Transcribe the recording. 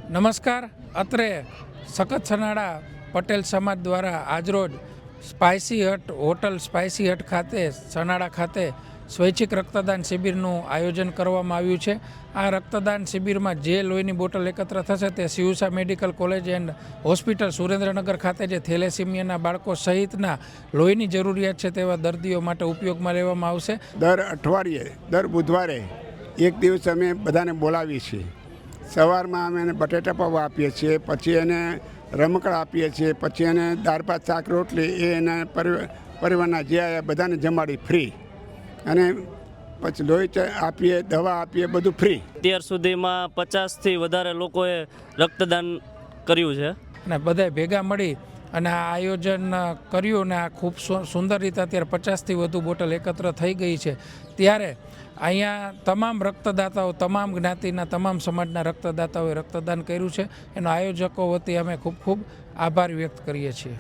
નમસ્કાર. અત્રે સખત સનાડા પટેલ સમાજ દ્વારા આજરોજ સ્પાઇસી હટ હોટલ સ્પાઇસી હટ ખાતે સનાડા ખાતે સ્વૈચ્છિક રક્તદાન શિબિરનું આયોજન કરવામાં આવ્યું છે. આ રક્તદાન શિબિરમાં જે લોહીની બોટલ એકત્ર થશે તે સિયુસા medical college and hospital Surendranagar ખાતે જે થેલેસીમિયાના બાળકો સહિતના લોહીની જરૂરિયાત છે તેવા દર્દીઓ માટે ઉપયોગમાં લેવામાં આવશે. દર અઠવાડિયે દર બુધવારે એક દિવસ અમે બધાને બોલાવીએ છીએ. સવારમાં અમે એને બટેટા પૌવા આપીએ છીએ, પછી એને રમકડા આપીએ છીએ, પછી એને દાળ ભાત શાક રોટલી એ એના પરિવારના જે આવ્યા બધાને જમાડી ફ્રી, અને પછી લોહી આપીએ, દવા આપીએ, બધું ફ્રી. અત્યાર સુધીમાં 50થી વધારે લોકોએ રક્તદાન કર્યું છે અને બધાએ ભેગા મળી અને આ આયોજન કર્યું અને આ ખૂબ સુંદર રીતે અત્યારે 50થી વધુ બોટલ એકત્ર થઈ ગઈ છે. ત્યારે અહીંયા તમામ રક્તદાતાઓ, તમામ જ્ઞાતિના, તમામ સમાજના રક્તદાતાઓએ રક્તદાન કર્યું છે. એનો આયોજકો વતી અમે ખૂબ ખૂબ આભાર વ્યક્ત કરીએ છીએ.